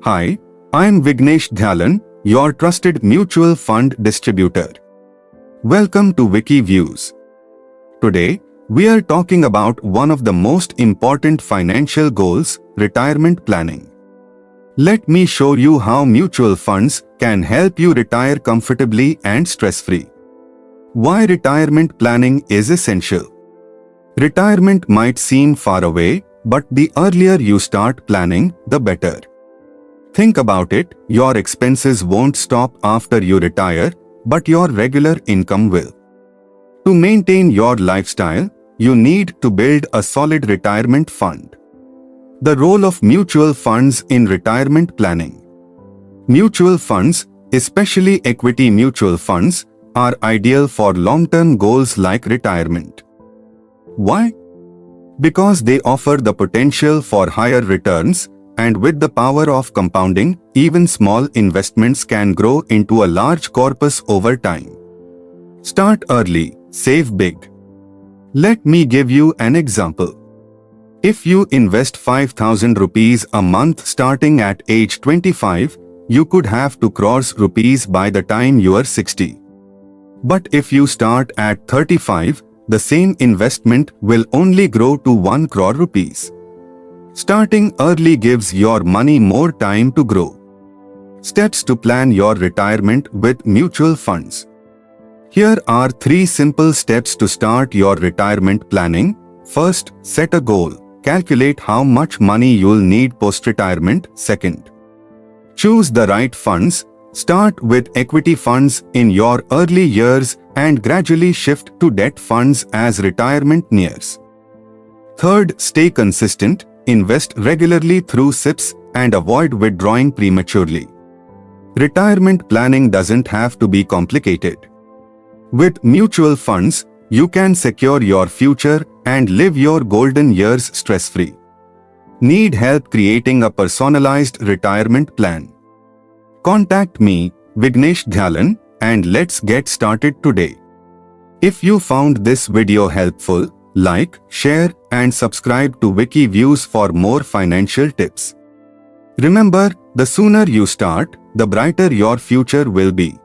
Hi, I'm Vignesh Dhyalan, your trusted mutual fund distributor. Welcome to WikiViews. Today, we are talking about one of the most important financial goals, retirement planning. Let me show you how mutual funds can help you retire comfortably and stress-free. Why retirement planning is essential. Retirement might seem far away, but the earlier you start planning, the better. Think about it, your expenses won't stop after you retire, but your regular income will. To maintain your lifestyle, you need to build a solid retirement fund. The role of mutual funds in retirement planning. Mutual funds, especially equity mutual funds, are ideal for long-term goals like retirement. Why? Because they offer the potential for higher returns, and with the power of compounding, even small investments can grow into a large corpus over time. Start early, save big. Let me give you an example. If you invest 5,000 rupees a month starting at age 25, you could have 2 crores rupees by the time you are 60. But if you start at 35, the same investment will only grow to 1 crore rupees. Starting early gives your money more time to grow. Steps to plan your retirement with mutual funds. Here are 3 simple steps to start your retirement planning. First, set a goal. Calculate how much money you'll need post-retirement. Second, choose the right funds. Start with equity funds in your early years and gradually shift to debt funds as retirement nears. Third, stay consistent. Invest regularly through SIPs and avoid withdrawing prematurely. Retirement planning doesn't have to be complicated. With mutual funds, you can secure your future and live your golden years stress-free. Need help creating a personalized retirement plan? Contact me, Vignesh Dhyalan, and let's get started today. If you found this video helpful, like, share, and subscribe to WikiViews for more financial tips. Remember, the sooner you start, the brighter your future will be.